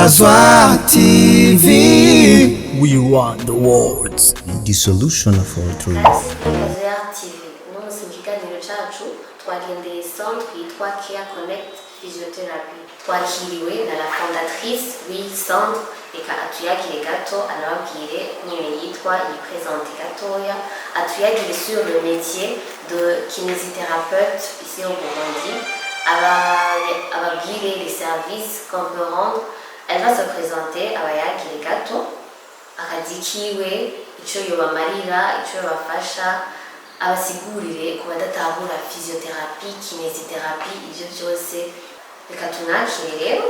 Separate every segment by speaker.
Speaker 1: Rasoir TV.
Speaker 2: We want the world.
Speaker 3: The solution of all troubles.
Speaker 4: Rasoir TV. Uno musi mu kiganiro cacu twagendeye centre yitwa Care Connect Physiotherapy. Twakiriwe na la fondatrice w'iyi centre, reka atuyagire gato anababwire nyene yitwa yipresente gatoya, atuyagire sur le métier de kinésithérapeute ici au Burundi, ababwire les services qu'on peut rendre. Elle va se présenter abayagire gato akazi kiwe, ico yobamarira, ico yobafasha, abasigurire ku badatahura physiothérapie, kinésithérapie, ivyo vyose. Reka tunakire rero.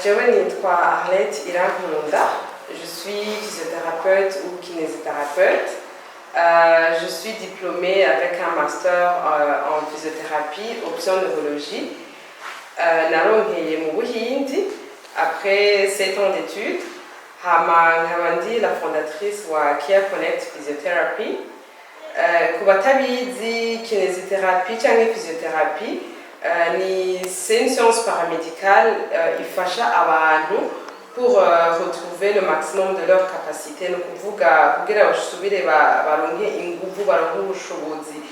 Speaker 5: Jewe nitwa Arlette Irankunda, je suis physiothérapeute ou kinésithérapeute. Je suis diplômée avec un master en physiothérapie, option neurologie. Naronkeye mu Buhindi après 7 ans d'études. Nkaba ndi la fondatrice wa Care Connect Physiotherapy. Ku batabizi kinésithérapie cyangwa physiothérapie, c'est une science paramédicale ifasha abantu pour retrouver le maximum de leur capacité, no kuvuga kugira basubire baronke inguvu, baronke ubushobozi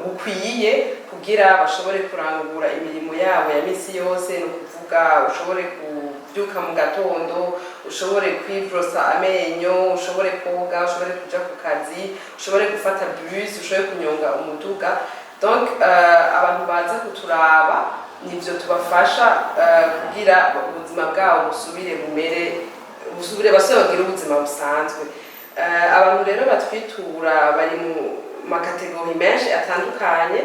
Speaker 5: bukwiye kugira bashobore kurangura imirimo yabo ya misi yose, no kuvuga ushobore kubyuka mu gatondo, ushobore kwibrosa amenyo, ushobore koga, ushobore kuja ku kazi, ushobore gufata bus, ushobore kunyonga umuduga. Donc abantu baza kuturaba nivyo tubafasha kugira ubuzima bwabo busubire basubire ubuzima busanzwe. Abantu rero batwitura bari mu makategori menshi atandukanye.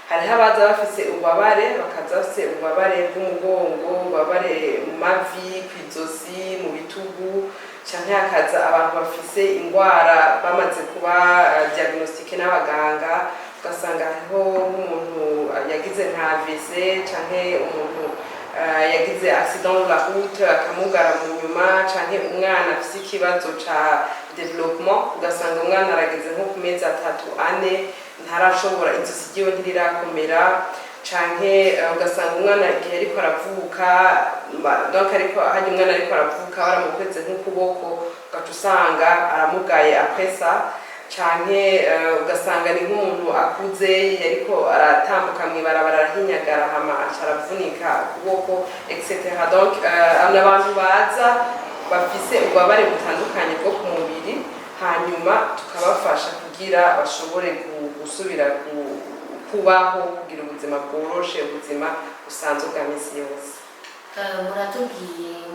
Speaker 5: Hariho abaza bafise ububabare, bakaza bafise ububabare bw'umugongo, ububabare mu mavi, kw'izosi, mu bitugu, canke hakaza abantu bafise ingwara bamaze kuba diagnostiqué n'abaganga, ugasanga hariho nk'umuntu yagize nka AVC canke umuntu yagize accident de la route akamugara mu nyuma, canke umwana afise ikibazo ca development, ugasanga umwana arageze nko ku mezi 3-4 ntarashobora, inzozi ryiwe ntirirakomera, canke ugasanga umwana igihe ariko aravuka, donc ariko hajya umwana ariko aravuka baramukweze nk'ukuboko ugaca usanga aramugaye après ça, canke ugasanga ni nk'umuntu akuze ariko aratambuka mw'ibarabara arahinyagara hama aravunika ukuboko etc. Donc abantu baza bafise ububabare butandukanye bwo ku mubiri, hanyuma tukabafasha kugira bashobore gusubira kubaho, kugira ubuzima bworoshe, ubuzima busanzwe bwa misi yose.
Speaker 4: Muratubwiye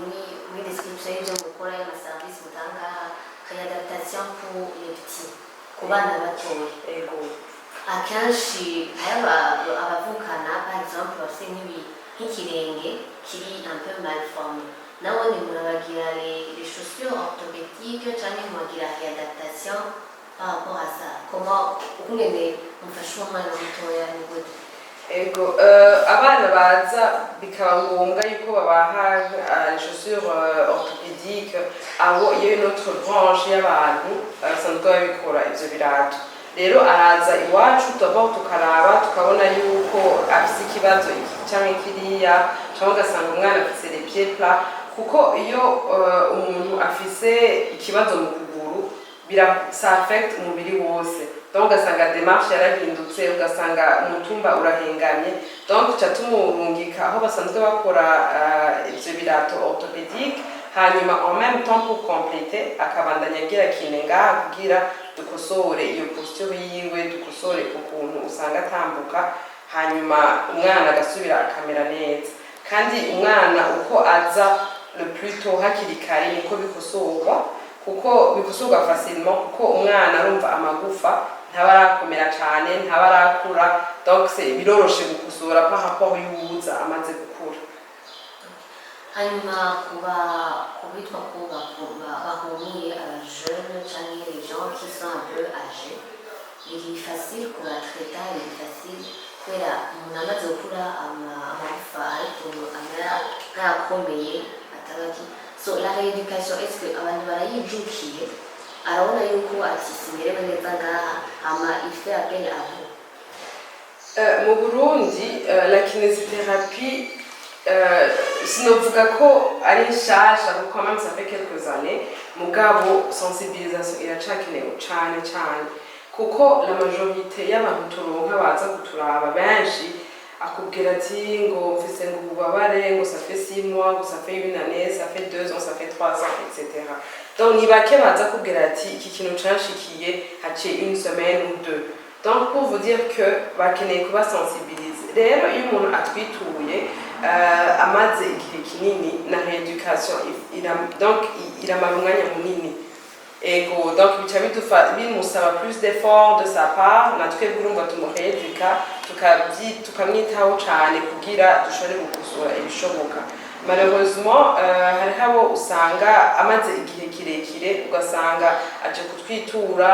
Speaker 4: muri description y'ibyo mukora y'amaservice mutanga, réadaptation pour les petits, ku bana batoya.
Speaker 5: Ego.
Speaker 4: Akenshi abavukana par exemple bafite nk'ikirenge kiri un peu mal formé, nawe ni murabagira les chaussures orthopédiques cyangwa muragira réadaptation par rapport à ça? Comment ukungene mufasha umwana mutoya ni gute?
Speaker 5: Ego, abana baza bikaba ngombwa yuko babaha les chaussures orthopédiques, abo iyo une autre branche y'abantu basanzwe babikora ivyo birato. Rero araza iwacu tukaraba tukabona yuko afise ikibazo cyangwa kiriya, cyangwa ugasanga umwana afise les pieds plats, kuko iyo umuntu afise ikibazo mu kuguru ça affecte umubiri wose. Donc ugasanga démarche yarahindutse, ugasanga umutumba urahengamye, donc ca tumurungika aho basanzwe bakora ivyo birato orthopédique, hanyuma en même temps pour compléter akabandanya agira kine ngaha kugira dukosore iyo posture yiwe, dukosore ukuntu usanga atambuka, hanyuma umwana agasubira akamera neza. Kandi umwana uko aza le plus tôt hakiri kare niko bikosorwa, kuko bikosorwa facilement, kuko umwana arumva amagufa ntabarakomera cyane, ntabarakura, donc biroroshe gukosora par rapport y'ubuza amaze gukura.
Speaker 4: Hanyuma kubitwa ko bahumuye abajeune cyangwa les gens qui sont un peu âgés, il est facile kubatraita, il est facile kubera umuntu amaze gukura amagufa ariko amera nk'ayakomeye atabaki. So la rééducation, est-ce que abantu barayijukiye, arabona yuko ati simerewe neza ngaha, hama il fait appel à vous?
Speaker 5: Mu Burundi la kinésithérapie sinovuga ko ari nshasha kuko quand même ça fait quelques années mugabo sensibilisation iracakenewe cane cane kuko la majorité y'abantu turonka baza kuturaba benshi akubwira ati ngo mfise ngo ububabare ngo ça fait 6 mois ngo ça fait 1 année ça fait 2 ans ça fait 3 ans etc. Donc ni bake baza kubwira ati iki kintu canshikiye haciye 1 semaine ou 2. Donc pour vous dire que bakeneye kuba sensibiliser rero iyo umuntu atwituye amaze igihe kinini na rééducation donc iramara umwanya munini ego donc bica bimusaba plus d'efforts de sa part natwe urumva tumuréduka tukamwitaho cane kugira dushobore gukosora ibishoboka. Malheureusement hariho abo usanga amaze igihe kirekire ugasanga aje kutwitura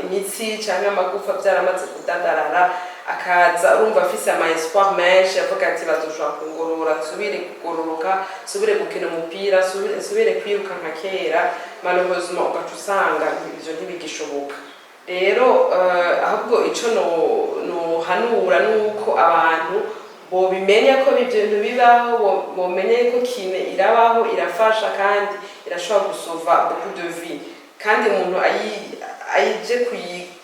Speaker 5: imitsi cyangwa amagufa byaramaze kudadarara akaza urumva afise ama espoir menshi avuga ati bazoshobora kungorora nsubire kugororoka nsubire gukina umupira nsubire kwiruka nka kera. Malheureusement ugaca usanga ivyo ntibigishoboka. Rero ahubwo ico nohanura nuko abantu bobimenya ko ibyo bintu bibaho bomenye ko kine irabaho irafasha kandi irashobora gusova beaucoup de vie kandi umuntu ayije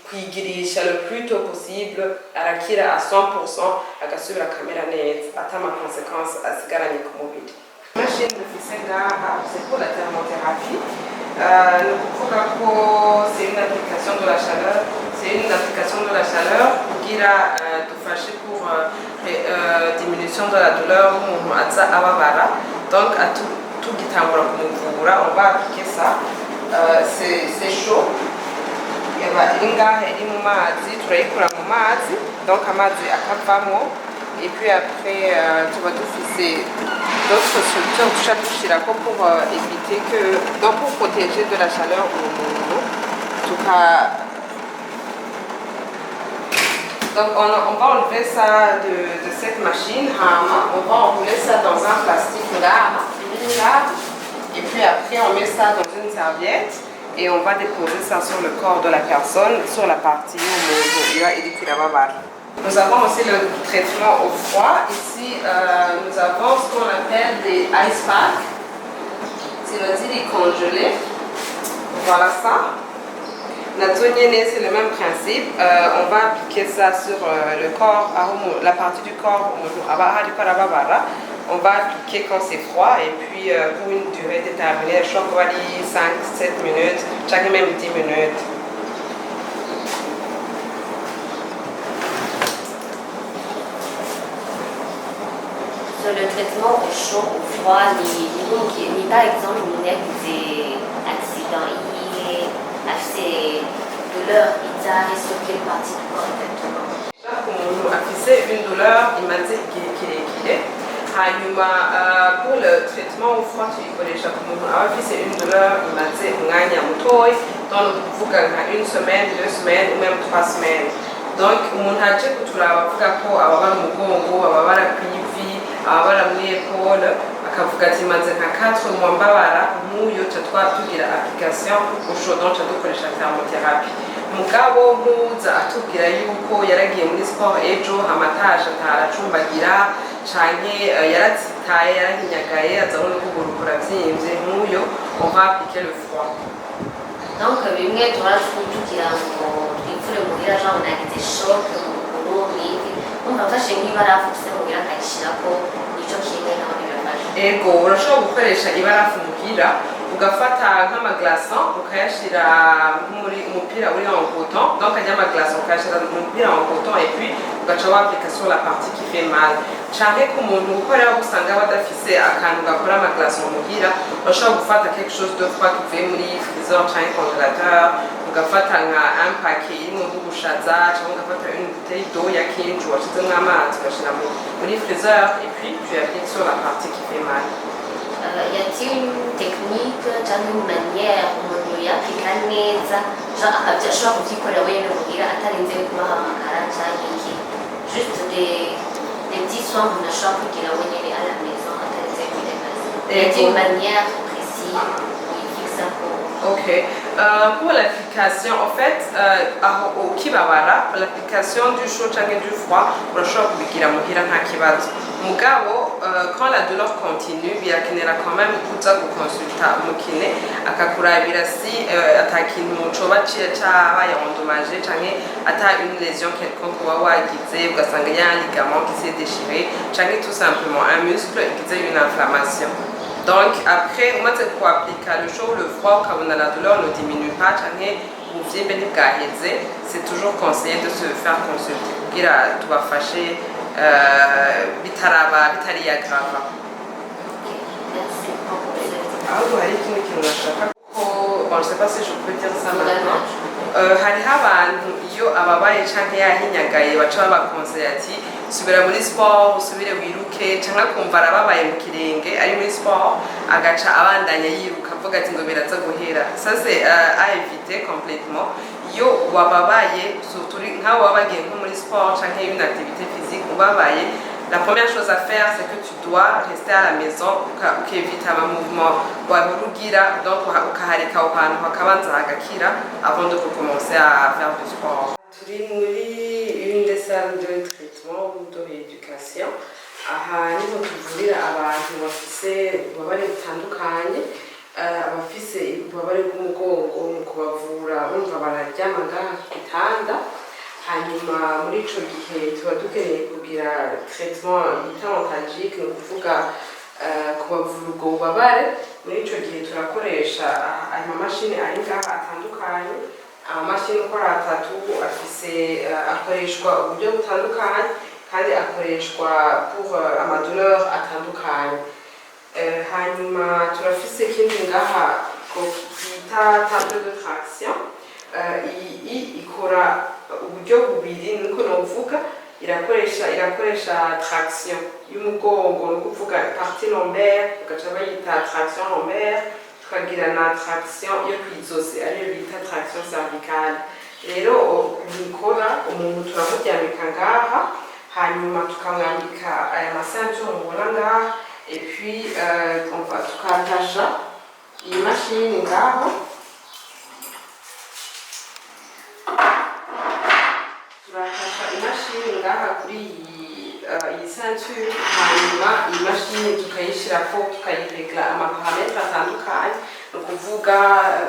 Speaker 5: kuyigirisha le plus tôt possible arakira à 100% agasubira kamera neza atama conséquences asigaranye ku mubiri. Machine dufise ngaha c'est pour la thermothérapie. Ni ukuvuga ko c'est une application de la chaleur kugira dufashe pour diminution de la douleur umuntu aza ababara. Donc tugitangura kumuvura on va appliquer ça. C'est chaud yaba iri ngaha iri mu mazi turayikura mu mazi donc amazi akavamo et puis après tuba dufise d'autres solutions dushaka dushirako pour éviter que donc pour protéger de la chaleur umuntu donc on va enlever ça de cette machine, on va enrouler ça dans un plastique là, et puis après on met ça dans une serviette et on va déposer ça sur le corps de la personne, sur la partie où il y a Babara. Nous avons aussi le traitement au froid. Ici, nous avons ce qu'on appelle des ice packs, c'est-à-dire des congelés. Voilà ça. C'est le même principe. On va appliquer ça sur le corps, la partie du corps, on va appliquer quand c'est froid et puis pour une durée déterminée, je crois qu'on va dire 5-7 minutes, chaque même 10 minutes.
Speaker 4: Sur le traitement au chaud, au froid, ni par exemple, il y a des accidents, il y a ces douleurs, il y a sur quelle partie du corps exactement?
Speaker 5: Chaque moment, afficher une douleur, il m'a dit qu'il est. Pour le traitement au froid, tu connais chaque moment. Afficher une douleur, il m'a dit donc vous gagnez 1 semaine, 2 semaines ou même 3 semaines. Donc, on a dit que tu l'as fait pour avoir le mugongo, avoir la pivi, avoir la épaule. Akavuga ati maze nka 4 mois mbabara nk'uyu tugira application ushodon dukoresha thermotherapie. Mugabo muza atubwira yuko yaragiye muri sport ejo hamatasha taracumbagira canke yaratsitaye yarahinyagaye azabona kugurukura vyimvye nk'uyo on va appliquer le froid.
Speaker 4: Donc bimwe tugira ngo twivure mugira jean on a des chocs mu n'ibi umva fashe nk'ibarafu tuse mugira akayishirako nico kimwe naho bibafasha. Ego
Speaker 5: urashobora gukoresha ibarafu mugira ugafata nk'amaglaçon ukayashira muri umupira uri en coton, donc ajya amaglaçon ukayashira mu mupira en coton et puis ugaca wappliquer sur la partie qui fait mal. Canke ku muntu ukorera usanga badafise akantu gakora amaglaçon mugira urashobora gufata quelque chose de froid kivuye muri freezer canke congélateur ugafata nka un paquet irimo nk'ubushaza cyangwa ugafata une bouteille d'eau ya kinju washizemo amazi ugashira muri freezer et puis tu appliques sur la partie qui fait mal.
Speaker 4: Y a-t-il une technique, une manière umuntu yapika neza ashobora kubyikorera wenyine mugira atarinze kubahamagara cyangwa iki juste des petits soins umuntu ashobora kugira wenyine à la maison atarinze kujya kazi? Y a-t-il une manière précise où il fixe ça pour
Speaker 5: Ok. Pour l'application, en fait, au Kibabara, l'application du chaud et du froid, pour le choc, Mugabo, quand la douleur continue, il y a quand même beaucoup de consulta mukine, akakurabira si atakintu coba cyabaye endommagé canke ata une lésion quelconque kuba wagize ugasanga ya ligament qui s'est déchiré, canke tout simplement un muscle qui a une inflammation. Donc après, on va appliquer le chaud, le froid, quand la douleur ne diminue pas, c'est toujours conseillé de se faire consulter. Tu vas fâcher, bitariya grave. Bon, je ne sais pas si je peux dire ça maintenant. Hariho abantu iyo ababaye canke yahinyagaye baca babakonseye ati subira muri sport usubire wiruke canke akumva arababaye mu kirenge ari muri sport agaca abandanya yiruka avuga ati ngo biraza guhera. Ça c'est à éviter complètement. Iyo wababaye surtout nkaho wabagiye nko muri sport canke une activité physique ubabaye, la première chose à faire, c'est que tu dois rester à la maison pour éviter un mouvement. Donc, avant de recommencer à faire du sport. Une des salles de traitement ou de rééducation. Aha niho tuvurira abantu bafise ububabare butandukanye, abafise ububabare bw'umugongo mu kubavura bumva bararyama ngaha ku gitanda. Hanyuma muri ico gihe tuba dukeneye kugira traitement yita antalgique, ni ukuvuga kubavura ubwo bubabare. Muri ico gihe turakoresha amamashini ari ngaha atandukanye. Amamashini uko ari atatu afise akoreshwa uburyo butandukanye kandi akoreshwa pour amadouleur atandukanye. Hanyuma turafise ikindi ngaha twita table de traction. Iyi ikora uburyo bubiri, niko novuga, irakoresha traction y'umugongo, ni ukuvuga partie lombaire, ugaca bayita traction lombaire, tukagira na traction yo kwizosi ariyo bita traction cervicale. Rero nikora umuntu turamuryamika ngaha, hanyuma tukamwambika aya masanture mubona ngaha, et puis tukatasha iyi mashini ngaha. Turakasha imashini ngaha kuri iyi ceinture, hanyuma iyi mashini tukayishirako tukayiregla amaparametre atandukanye, ni ukuvuga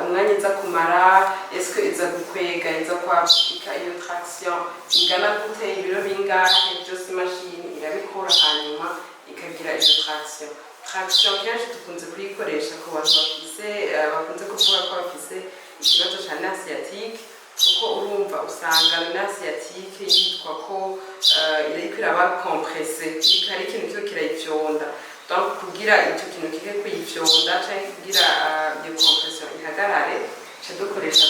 Speaker 5: umwanya iza kumara, eske iza gukwega, iza kwapika iyo traction ingana gute, ibiro bingahe, byose imashini irabikora hanyuma ikagira iyo traction. Traction kenshi dukunze kuyikoresha ku bantu bakunze kuvuga ko bafise ikibazo ca nerf sciatique, kuko urumva usanga nerf sciatique yitwa ko iriko iraba compressé, ari ikintu kiba kirayifyonda. Donc kugira icyo kintu kike kuyifyonda canke kugira iyo compression ihagarare, ca dukoresha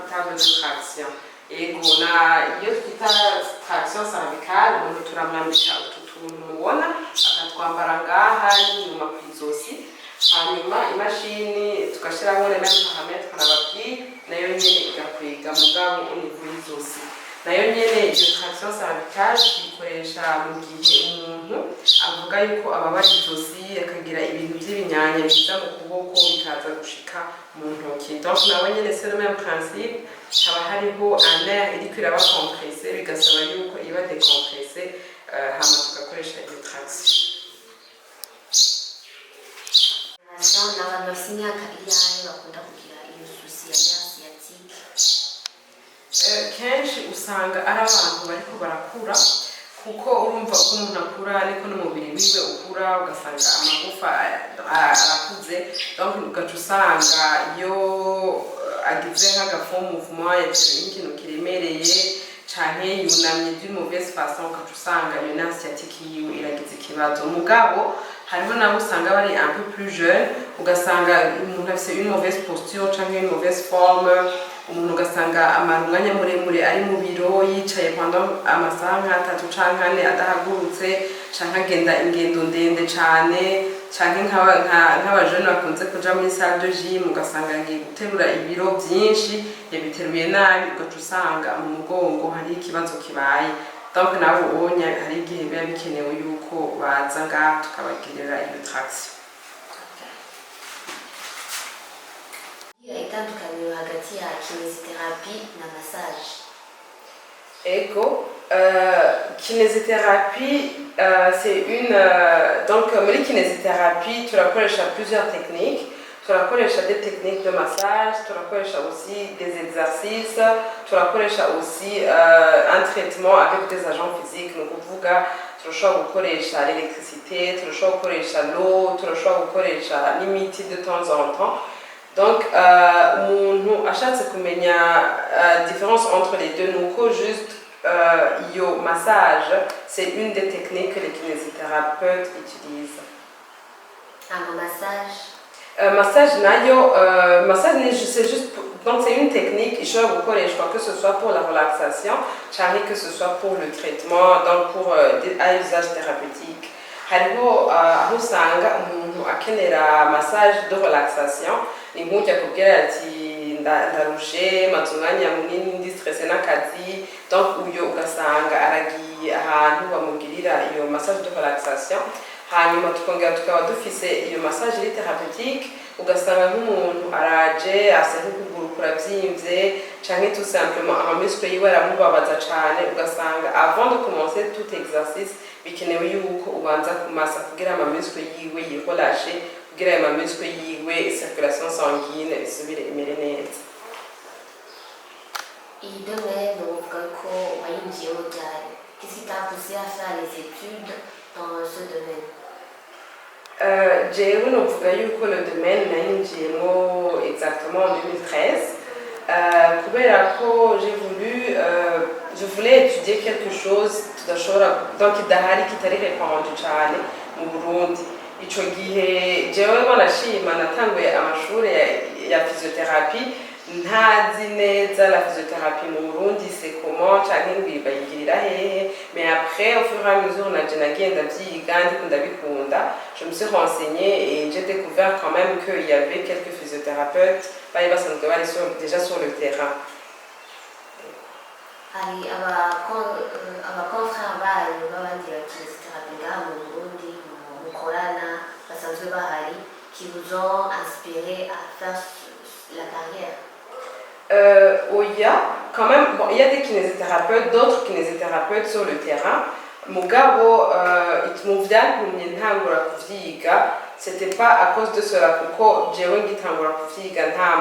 Speaker 5: table de traction. Ego na iyo twita traction cervicale, umuntu turamwambika utu tuntu mubona akatwambara ngaha n'inyuma kw'izosi, hanyuma imashini tugashiramo les mêmes paramètres nababwiye, nayo nyene igakwega mugabo univu y'izosi. Nayo nyene iyo traction cervicale tuyikoresha mu gihe umuntu avuga yuko ababara izosi akagira ibintu by'ibinyanya biza mu kuboko bikaza gushika mu ntoki. Donc nawe nyene c'est le même principe, haba hariho un nerf iriko iraba compressé, bigasaba yuko iba décompressé, hama tugakoresha iyo traction.
Speaker 4: N'abantu bafite imyaka iyahe bakunda kugira iyo susi ya nerf sciatique?
Speaker 5: Kenshi usanga ari abantu bariko barakura, kuko urumva ko umuntu akura ariko n'umubiri wiwe ukura, ugasanga amagufa arakuze. Donc ugaca usanga iyo agize nk'agafomu mouvement yateruye ikintu kiremereye canke yunamye d'une mauvaise façon, ugaca usanga iyo nerf sciatique yiwe iragize ikibazo. Mugabo hariho nabo usanga bari un peu plus jeune, ugasanga umuntu afise une mauvaise posture canke une mauvaise forme, umuntu ugasanga amara umwanya muremure ari mu biro yicaye pendant amasaha nk'atatu canke ane adahagurutse, canke agenda ingendo ndende cane, canke nk'abajene bakunze kuja muri salle de gym, ugasanga agiye guterura ibiro byinshi, yabiteruye nabi, ugaca usanga mu mugongo hari ikibazo kibaye. Donc nabo ubonye hari igihe biba bikenewe yuko baza ngaha tukabagirira iyo traction.
Speaker 4: itandukaniro hagati ya kinésithérapie na massage.
Speaker 5: Ego, kinésithérapie, c'est une... donc, muri kinésithérapie, turakoresha plusieurs techniques. Turakoresha des techniques de massage, turakoresha aussi des exercices, turakoresha aussi un traitement avec des agents physiques. Ni ukuvuga turashobora gukoresha l'électricité, turashobora gukoresha l'eau, turashobora gukoresha n'imiti de temps en temps. Donc, umuntu ashatse kumenya différence entre les deux, nuko juste yo massage, c'est une des techniques que les kinésithérapeutes utilisent.
Speaker 4: Un massage.
Speaker 5: Massage nayo, massage c'est juste, donc c'est une technique ishobora gukoreshwa que ce soit pour la relaxation, cyangwa que ce soit pour le traitement, donc pour un usage thérapeutique. Hariho aho usanga umuntu akenera massage de relaxation, ni nk'ujya kubwira ati ndarushe maze umwanya munini ndi stressé n'akazi, donc uyo ugasanga aragiye ahantu bamugirira iyo massage de relaxation. Hanyuma tukongera tukaba dufise iyo massage iri thérapeutique, ugasanga nk'umuntu araje asa nk'ukuguru kuravyimbye canke tout simplement amamiswe yiwe aramubabaza cane, ugasanga avant de commencer tout exercice bikenewe yuko ubanza kumasa kugira amamiswe yiwe yirelashe, kugira ayo mamiswe yiwe circulation sanguine isubire imere neza.
Speaker 4: Et de même, uvuga ko wayinjiyemo ryari? Qu'est-ce qui t'a poussé à faire les études dans ce domaine?
Speaker 5: Jewe novuga yuko le domaine nayinjiyemo exactement en 2013 kubera ko je voulais étudier quelque chose donc idahari kitari répandu cyane mu Burundi. Ico gihe jewe banashima natanguye amashuri ya physiothérapie, ntazi neza la physiothérapie mu Burundi c'est comment canke bayigirira hehe, mais après au fur et à mesure nagiye ndavyiga ndiko ndabikunda, je me suis renseignée et j'ai découvert quand même qu'il y avait quelques physiothérapeutes bari basanzwe bari déjà sur le terrain.
Speaker 4: Hari abakonfrère bayo b'abandi bakinésithérapie ngaha mu Burundi mukorana basanzwe bahari qui vous ont inspiré à faire la carrière?
Speaker 5: Quand même, bon, il y a des kinésithérapeutes, d'autres kinésithérapeutes sur le terrain. Mugabo, itumuvyagumye ntangura kuvyiga, c'était pas à cause de cela kuko jewe ngitangura kuvyiga nta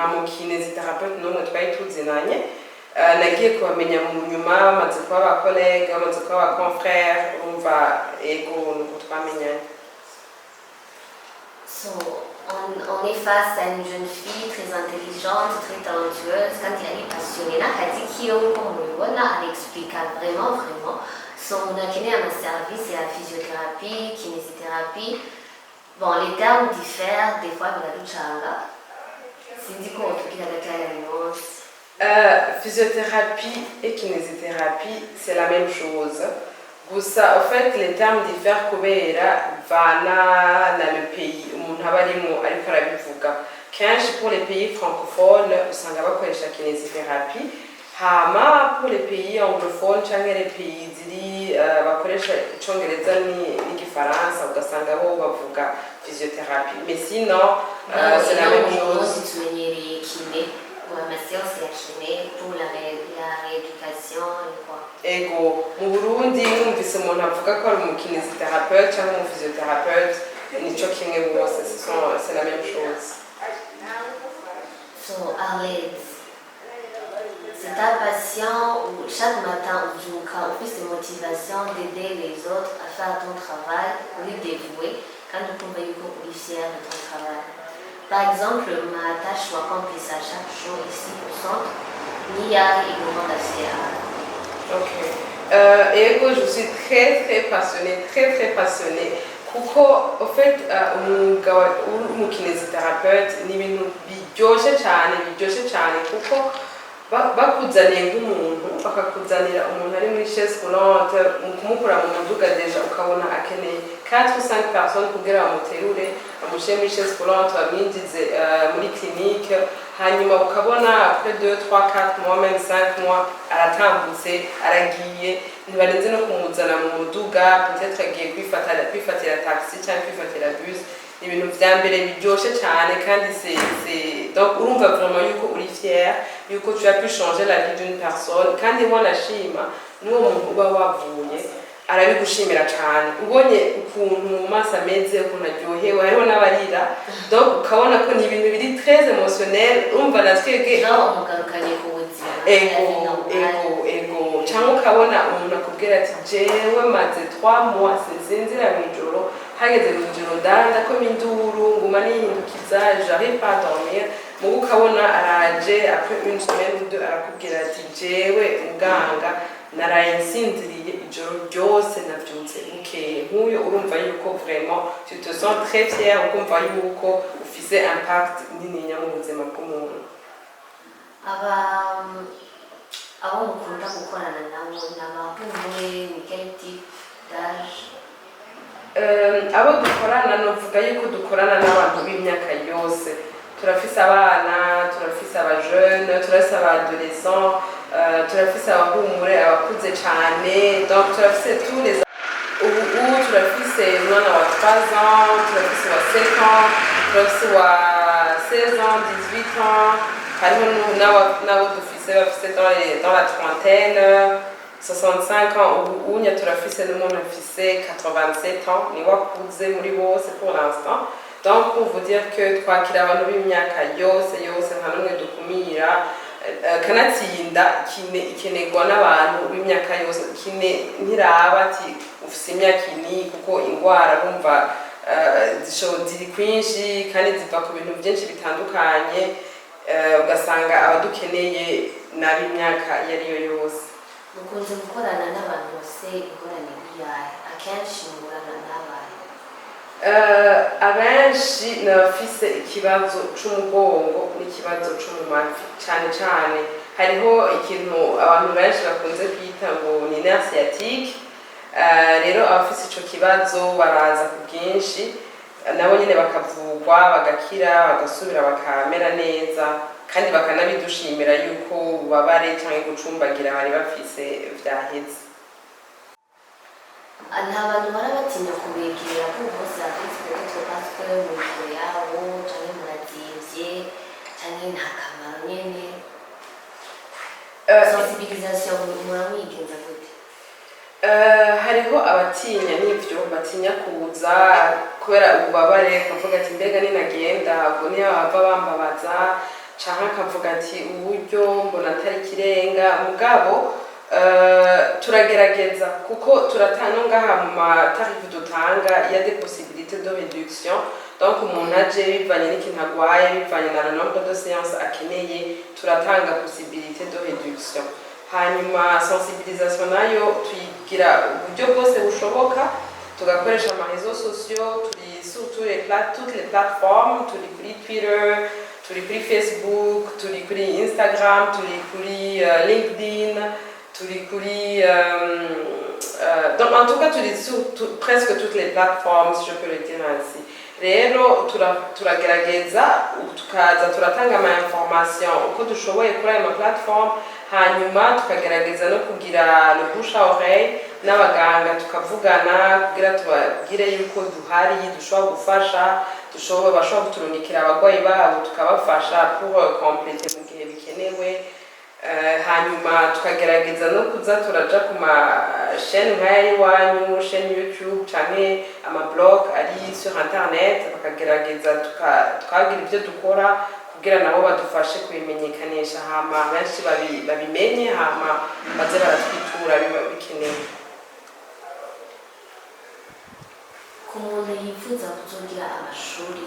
Speaker 5: mu kinésithérapeute n'umwe twari tuzinanye. Nagiye kubamenya mu nyuma, maze kuba aba collègues, maze kuba aba confrères, umva ego nuko twamenyanye.
Speaker 4: So, on est face à une jeune fille très intelligente, très talentueuse, quand elle est passionnée, elle explique vraiment. So, on a connu un service et la physiothérapie, kinésithérapie. Bon, les termes diffèrent, des fois, on a du changa. C'est du coup, on trouve qu'il y a des nuances.
Speaker 5: Physiothérapie et kinésithérapie, c'est la même chose. En fait, les termes diffèrent kubera vana na le pays umuntu aba arimo ariko arabivuga. Kenshi pour les pays francophones usanga bakoresha kinésithérapie, hama pour les pays anglophones cyangwa les pays ziri bakoresha icongereza n'igifaransa ugasanga bo bavuga physiothérapie. Mais sinon, c'est la même chose.
Speaker 4: Ma séance est kiné pour la rééducation et quoi.
Speaker 5: Ego, mu Burundi numvise umuntu avuga ko ari umukinésithérapeute cyangwa umuphysiothérapeute, nico kimwe bose, c'est la même chose.
Speaker 4: So, Arlette, c'est ta passion où chaque matin ou au plus de motivation d'aider les autres à faire ton travail, au lieu de dévouer, quand tu peux être fier de ton travail. Par exemple, ma tâche ou accomplissage chaque jour ici au centre, il y a également d'accès à.
Speaker 5: Ok. Ego, je suis très passionnée. Kuko, au fait, umukinésithérapeute ni ibintu biryoshe cyane kuko bakuzaniye nk'umuntu bakakuzanira umuntu ari muri chaise roulante mu kumukura mu muduga deja ukabona akeneye 4 ou 5 personnes kugira bamuterure amushyire muri chaise roulante bamwinjize muri clinique, hanyuma ukabona après 2, 3, 4 mois même 5 mois aratambutse aragiye, ntibarenze no kumuzana mu muduga, peut-être agiye kwifatira taxi cyangwa kwifatira bus. ibintu vya mbere biryoshe cyane kandi donc urumva vraiment yuko uri fier yuko tu as pu changer la vie d'une personne kandi wanashima n'uwo muntu uba wavuye arabigushimira cyane ubonye ukuntu mu maso ameze ukuntu aryohewe hariho n'abarira donc ukabona ko ni ibintu biri très émotionnel urumva natwebwe
Speaker 4: umugarukanye ku buzima
Speaker 5: ego cyangwa ukabona umuntu akubwira ati jewe maze 3 mois sinzinzira mu ijoro hageze mu ijoro ndakoma induru nguma nihindukiza j'arrive pas à dormir mugu ukabona araje après une semaine ou deux arakubwira ati jewe muganga naraye nsinziriye ijoro ryose nabyutse bukeye nk'uyo urumva yuko vraiment tu te sens très fier ukumva yuko ufise impact nini mu buzima bw'umuntu
Speaker 4: abo mukunda gukorana nabo n'abahumure ni quel type d'âge
Speaker 5: abo dukorana novuga yuko dukorana n'abantu b'imyaka yose turafise abana turafise abajeune turafise abadolescents turafise abahumure abakuze cyane donc turafise tous les ubu turafise umwana wa 3 ans turafise wa 7 ans turafise wa 16 ans 18 ans hariho n'abo dufise bafise dans la trentaine 65 ans ubu unya turafise n'umuntu afise 87 ans ni wakuze muri bose pour l'instant donc pour vous dire que twakira abantu b'imyaka yose nta n'umwe dukumira kanatsinda ikenerwa n'abantu b'imyaka yose ntiraba ati ufise imyaka ini kuko ingwara bumva ziri kwinshi kandi ziva ku bintu byinshi bitandukanye ugasanga abadukeneye n'ab'imyaka iyo ariyo yose
Speaker 4: mukunze gukorana n'abantu bose ingorane yawe akenshi murana n'abantu
Speaker 5: abenshi n'abafise ikibazo c'umugongo n'ikibazo co mu mavi cyane cyane hariho ikintu abantu benshi bakunze kwita ngo ni nerf sciatique rero abafise ico kibazo baraza ku bwinshi nabo nyine bakavugwa bagakira bagasubira bakamera neza kandi bakanabidushimira yuko ububabare cyangwa gucumbagira bari bafise vyaheze
Speaker 4: nta bantu barabatinya kubegera ko bose bafite utwo patwe mu biro yabo cyangwa murazimvye cyangwa nta kamaro nyene sensibilisation muramwigenza gute
Speaker 5: hariho abatinya n'ivyo batinya kuza kubera ububabare kavuga ati mbega ninagenda ubwo ntiyabava bambabaza canke akavuga ati uburyo mbona atari ikirenga mugabo turagerageza kuko turatanga ngaha mu matarifu dutanga il y a des possibilités de réduction donc umuntu aje bivanye n'ikintu agwaye bivanye na nombre de séances akeneye turatanga possibilité de réduction hanyuma sensibilisation nayo tuyigira uburyo bwose bushoboka tugakoresha ama réseaux sociaux turi sur toutes les plateformes turi kuri Twitter turi kuri Facebook turi kuri Instagram turi kuri LinkedIn turi kuri donc en tout cas turi sur presque toutes les plateformes si je peux le dire ainsi rero turagerageza tukaza turatanga ama information uko dushoboye kuri ayo ma plateforme hanyuma tukagerageza no kugira le bouche à oreille n'abaganga tukavugana kugira tubagire yuko duhari dushobora gufasha bashobora kuturungikira abagwayi babo tukabafasha pour compléter mu gihe bikenewe hanyuma tukagerageza no kuza turaja ku ma chaîne nk'aya iwanyu chaîne YouTube canke ama blog ari sur internet bakagerageza tukagira ibyo dukora kugira nabo badufashe kubimenyekanisha hama benshi babimenye hama baze baratwitura biba bikenewe
Speaker 4: ku muntu yifuza kuzogira amashuri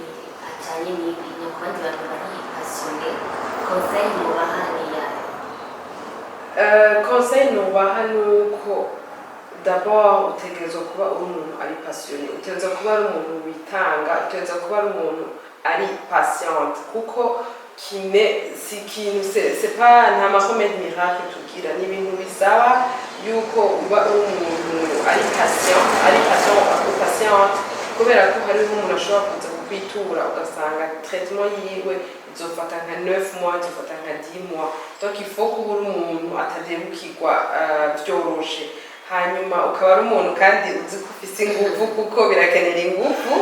Speaker 4: ajyanye n'ibintu kandi bantu bari passionné conseil mubaha ni yawe
Speaker 5: conseil nubaha nuko d'abord utegerezwa kuba uri umuntu ari passionné utegerezwa kuba ari umuntu witanga utegerezwa kuba ari umuntu ari patiente kuko c'est pas nta remède miracle tugira ni ibintu bisaba yuko uba uri umuntu ari patiente kubera ko hariho umuntu ashobora kuza kukwitura ugasanga traitement yiwe izofata nka 9 mois izofata nka 10 mois donc il faut kuba uri umuntu atadebukirwa vyoroshe hanyuma ukaba ari umuntu kandi uzi ko ufise ingufu kuko birakenera ingufu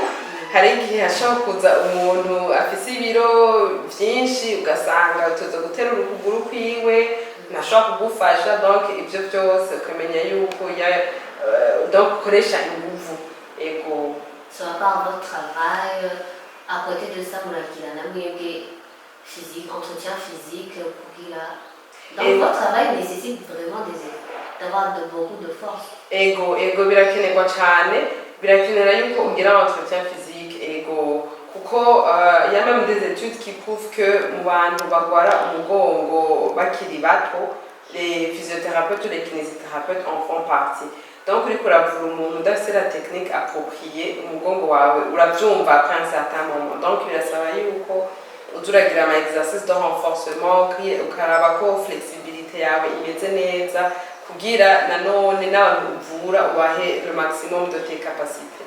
Speaker 5: hari igihe hashobora kuza umuntu afise ibiro vyinshi ugasanga utoza guterura ukuguru kwiwe ntashobora kugufasha, donc ivyo byose ukamenya yuko donc ukoresha inguvu. Ego
Speaker 4: Sur part votre travail, à côté de ça, muragira namwe physique, entretien physique, kugira. Donc votre travail nécessite vraiment d'avoir beaucoup de force.
Speaker 5: Ego birakenerwa cyane, birakenera yuko ugira entretien physique. Ego kuko y a même des études qui prouvent que mu bantu bagwara umugongo bakiri bato, les physiothérapeutes ou les kinésithérapeutes en font partie. Donc uriko uravura umuntu udafise la technique appropriée, umugongo wawe uravyumva après un certain moment. Donc birasaba yuko uzuragira ama exercices de renforcement, ukaraba ko flexibilité yawe imeze neza kugira nanone n'abantu uvura ubahe le maximum de tes capacités.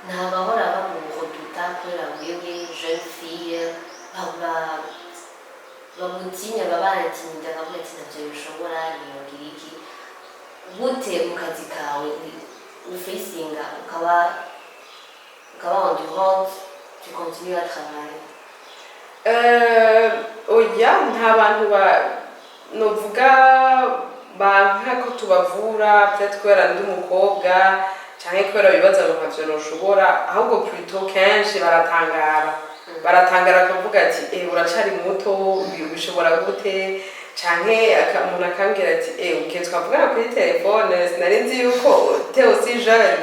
Speaker 4: Ntabahora bamuroduta kubera mwebwe jeune fille bamutinya babarantinya bakavuga ati ntabyo bishobora ntiyogira iki. Gute mu kazi kawe ufacinga ukaba endurante, tu continues à travailler?
Speaker 5: Oya nta bantu novuga banka ko tubavura peut-être kubera ndi umukobwa canke kubera bibaza ngo ntavyo noshobora, ahubwo plutôt kenshi baratangara bakavuga ati uracari muto ubishobora gute, canke umuntu akambwira ati ugiye twavugana kuri telefone sinari nzi yuko t'es aussi jeune.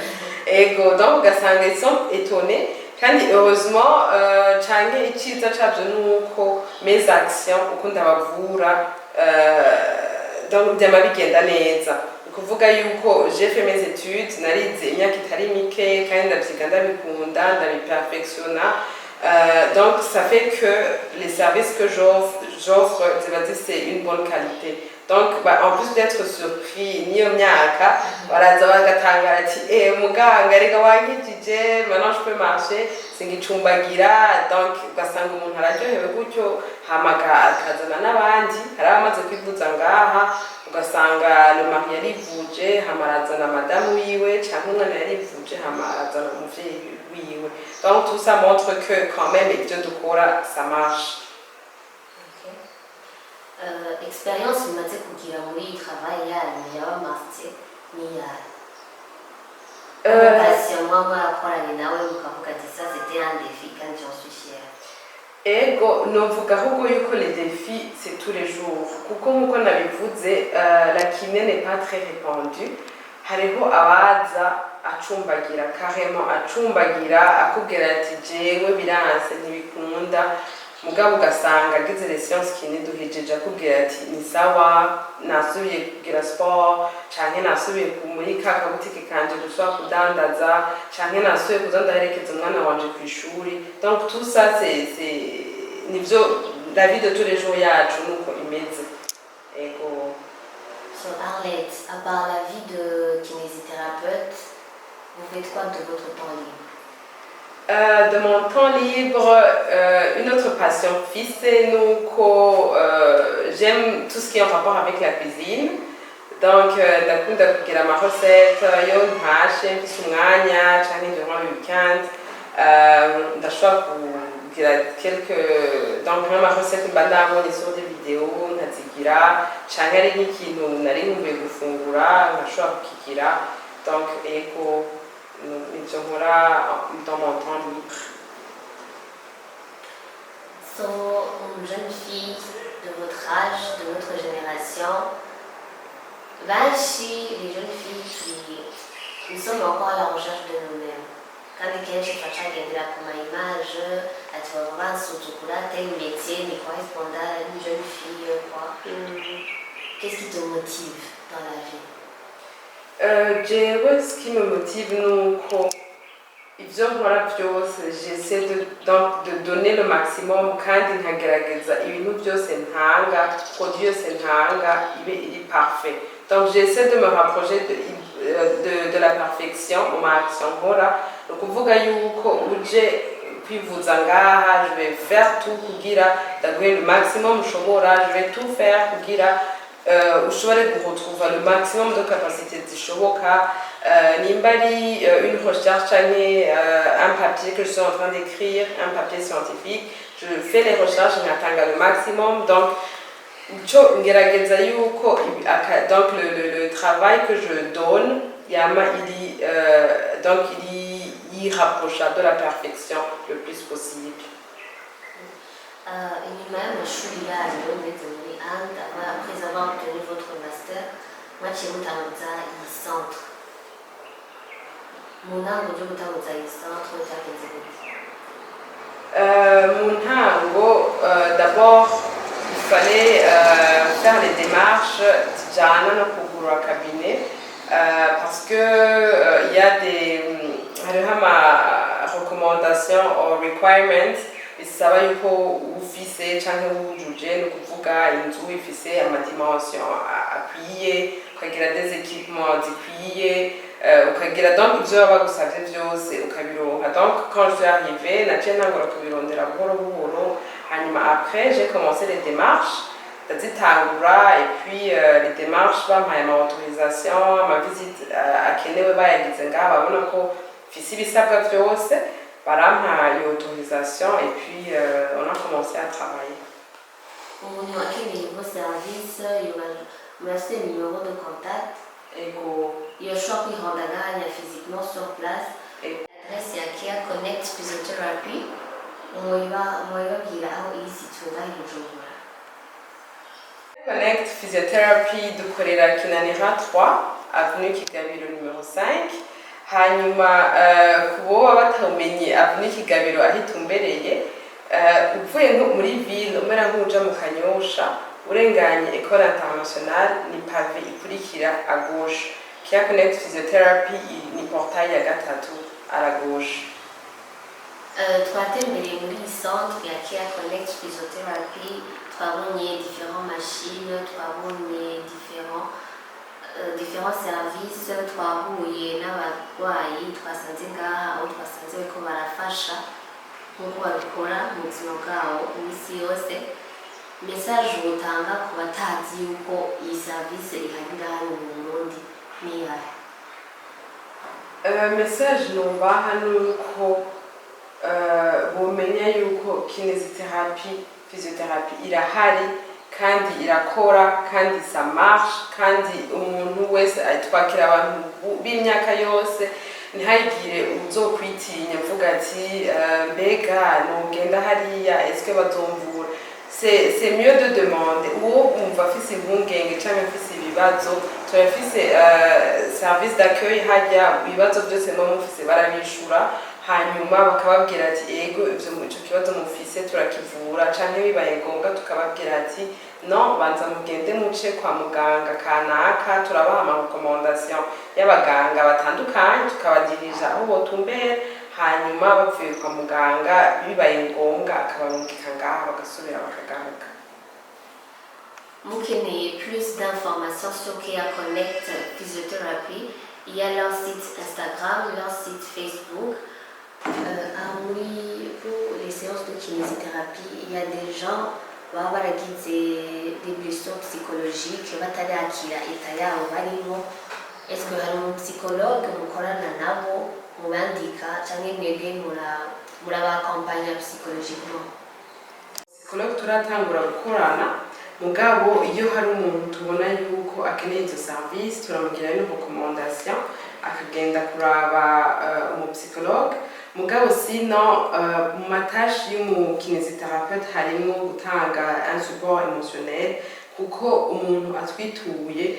Speaker 5: Ego donc ugasanga ils sont étonnés kandi heureusement canke iciza cavyo nuko mes actions uko ndabavura donc byama bigenda neza. Kuvuga yuko j'ai fait mes études, narize imyaka itari mike kandi ndavyiga ndabikunda ndabiperfectionna. Donc ça fait que les services que j'offre c'est une bonne qualité. Donc en plus d'être surpris niyo myaka baraza bagatangara ati muganga rega wankijije maintenant je peux marcher singicumbagira. Donc ugasanga umuntu araryohewe gutyo hamaga akazana n'abandi hari abamaze kwivuza ngaha ugasanga le mari yarivuje hamarazana madame wiwe canke umwana yarivuje hamarazana umuvyeyi wiwe. Donc tout ça montre que quand même ibyo dukora ça marche.
Speaker 4: Expérience imaze kugira muri travail yanyu y'abamaster ni yayo? Patient mwaba mwarakoranye nawe mukavuga ati ça c'était un défi kandi j'en suis fière?
Speaker 5: Ego novuga ahubwo yuko les défis c'est tous les jours kuko nkuko nabivuze la kiné n'est pas très répandue. Hariho abaza acumbagira carrément acumbagira akubwira ati jewe biranse ntibikunda, mugabo ugasanga agize les sciences kiné duhejeje akubwira ati ni sawa nasubiye kugira sport canke nasubiye muri ka kabutike kanje dushobora kudandaza canke nasubiye kuza ndaherekeza umwana wanje kw'ishuri. Donc tout ça c'est nivyo la vie de tous les jours yacu nuko imeze. Ego
Speaker 4: So Arlette, à part la vie de kinésithérapeute, vous faites quoi de votre temps libre?
Speaker 5: De mon temps libre, une autre passion fixe, j'aime tout ce qui est en rapport avec la cuisine. Donc, ndakunda kugira ama recette yo ntashe mfise umwanya canke durant le week-end ndashobora kugira donc ama recette mba ndabonye sur des vidéos nkazigira canke ari nk'ikintu nari nkumbuye gufungura nkashobora kukigira. Donc ego nivyo nkora dans mon temps libre.
Speaker 4: So, une jeune fille de votre âge, de notre génération, benshi les jeunes filles qui nous sommes encore à la recherche de nous-mêmes. Kandi kenshi turacagendera ku ma image ati baba bansutukura tel métier ne correspond à une jeune fille quoi. Qu'est-ce qui te motive dans la vie?
Speaker 5: Jewe ce qui me motive nuko ivyo nkora byose j'essaie de donner le maximum kandi nkagerageza ibintu byose ntanga produit yose ntanga ibe iri parfait. Donc j'essaie de me rapprocher de la perfection mu ma action nkora. Ni ukuvuga yuko uje kwivuza ngaha je vais faire tout kugira ndaguhe le maximum ushobora, je vais tout faire kugira ushobore retrouver le maximum de capacité zishoboka nimba ari une recherche canke un papier que je suis en train d'écrire, un papier scientifique, je fais les recherches ngatanga le maximum. Donc ngerageza yuko donc le travail que je donne yama donc il y rapprocha de la perfection le plus possible.
Speaker 4: Inyuma y'amashuri yanyu ndetse muri andi après avoir obtenu votre master mwaciye mutanguza iyi centre mu ntango ryo gutanguza iyi centre cyagenze gute?
Speaker 5: Mu ntango d'abord il fallait faire les démarches zijana no kugura cabinet parce que il y a hariho ama recommandations or requirements bisaba yuko ufise canke wujuje no kuvuga inzu ifise amadimension akwiye ukagira des équipements zikwiye ukagira donc ivyo baba bagusavye vyose ukabironka. Donc quand je suis arrivée naciye ntangura kubirondera buhoro buhoro, hanyuma après j'ai commencé les démarches ndazitangura et puis les démarches bampaye ama autorisation ama visite akenewe bayagize ngaha babona ko mfise ibisabwa vyose barampaye autorisation et puis on a commencé à travailler.
Speaker 4: Umuntu akeneye vos services murafite numéro de contact yoshobora kwihondaganya physiquement sur place. Adresse ya Care Connect Physiotherapy mwibabwira aho iri situga i Bujumbura.
Speaker 5: Connect Physiotherapy dukorera Kinanira 3 avenue Kigabiro numéro 5. Hanyuma kuboba batamenye avenue Kigabiro ahitumbereye uvuye muri ville umera nk'uja mu Kanyosha urenganye École Internationale ni pavé ikurikira à gauche. Care Connect Physiotherapy ni portail ya gatatu à la gauche.
Speaker 4: Twatembereye muri centre ya Care Connect Physiotherapy twabonye différentes machines, twabonye différents services, twahuye n'abarwayi twasanze ngaha aho twasanze bariko barafasha nk'uko babikora mu buzima bwabo iminsi yose. Message utanga ku batazi yuko iyi service ihari ngaha mu Burundi ni iyahe?
Speaker 5: Message numvaha nuko bomenya yuko kinésithérapie, physiothérapie irahari kandi irakora kandi ça marche kandi umuntu wese twakira abantu b'imyaka yose ntihagire uzokwitinya mvuga ati mbega nogenda hariya est-ce bazomvura. C'est mieux de demander uwo umva afise impungenge canke afise ibibazo turafise service d'accueil hajya ibibazo byose mwo mufise barabishura hanyuma bakababwira ati ego icyo kibazo mufise turakivura canke bibaye ngombwa tukababwira ati no banza mugende muce kwa muganga kanaka turabaha ama recommandation y'abaganga batandukanye tukabadirija aho botumbera hanyuma bavuye kwa muganga bibaye ngombwa akabarungika ngaha bagasubira bakagaruka.
Speaker 4: Mukeneye plus d'informations sur Care Connect Physiothérapie, il y a leur site Instagram, leur site Facebook. Pour les séances de kinésithérapie, il y a des gens baba baragize des blessures psychologiques batarakira état yabo barimo. Est-ce que hari psychologue mukorana nabo mubandika canke mwebwe murabakompanya psychologiquement?
Speaker 5: Psychologue turatangura gukorana mugabo iyo hari umuntu tubona yuko akeneye izo service turamugira une recommandation akagenda kuraba umu psychologue. Mugabo sino mu matashi y'umu kinésithérapeute harimo gutanga un support émotionnel kuko umuntu atwituye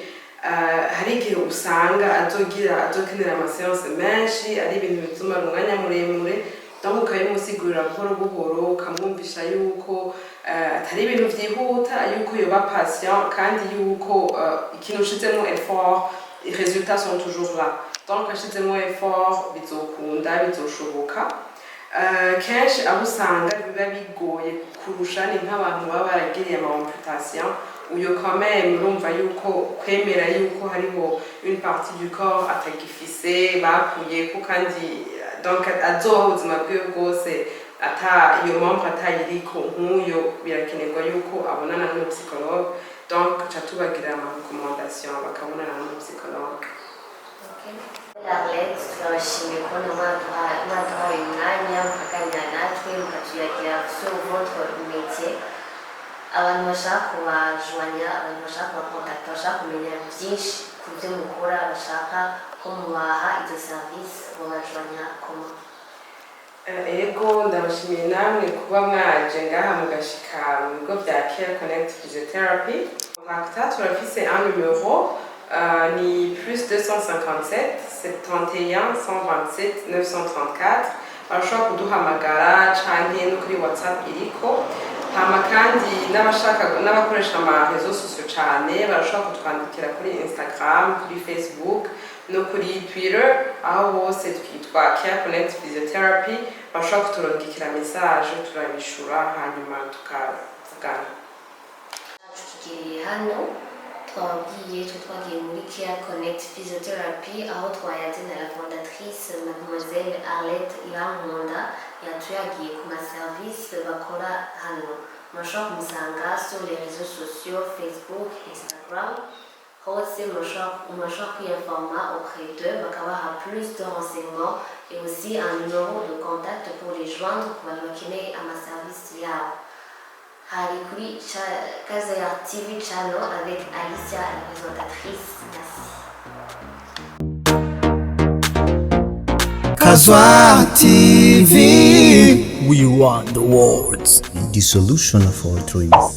Speaker 5: hari igihe usanga azokenera amaseanse menshi ari ibintu bituma umwanya muremure donc ukabimusigurira buhoro buhoro ukamwumvisha yuko atari ibintu vyihuta yuko yoba patient kandi yuko ikintu ushizemo effort les résultats sont toujours là. Donc ashizemo effort bizokunda bizoshoboka. Kenshi aho usanga biba bigoye kurusha ni nk'abantu baba baragiriye ama amputation uyo quand même urumva yuko kwemera yuko hariho une partie du corps atagifise bakuyeko kandi donc azoha ubuzima bwiwe bwose ata iyo membre atayiriko nk'uyo birakenerwa yuko abonana n'umupsychologue donc ca tubagira ama recommandation bakabonana n'umusicologue.
Speaker 4: Arlette turabashimiye kubona mwaduhaye umwanya mukaganira natwe mukatuyagira sur votre métier. Abantu bashaka kubajwanya, abantu bashaka kubakontakta, bashaka kumenya byinshi ku byo mukora, bashaka ko mubaha izo service mubajwanya koma.
Speaker 5: Ego ndabashimiye namwe kuba mwaje ngaha mugashika mu bigo bya Care Connect Physiotherapy. Contacta turafise un numéro ni plus 257 71 127 934. Barashobora kuduhamagara canke no kuri WhatsApp iriko. Hama kandi n'abakoresha ama réseaux sociaux cane barashobora kutwandikira kuri Instagram, kuri Facebook no kuri Twitter, aho hose twitwa Care Connect Physiotherapy. Barashobora kuturungikira message turabishura hanyuma tukavugana.
Speaker 4: Tukiri hano twabwiye twagiye muri Care Connect Physiotherapy aho twayaze na la fondatrice Mademoiselle Arlette Irankunda yatuyagiye ku maservice bakora hano. Mushobora kumusanga sur les réseaux sociaux Facebook, Instagram. Hose mushobora kwiyinforma auprès d'eux bakabaha plus de renseignements et aussi un numéro de contact pour les joindre ku bantu bakeneye amaservice yabo. Hari kuri Kazayar TV channel avec Alicia, la présentatrice. Merci.
Speaker 1: Kazayar TV.
Speaker 2: We want the words.
Speaker 3: The solution of all dreams.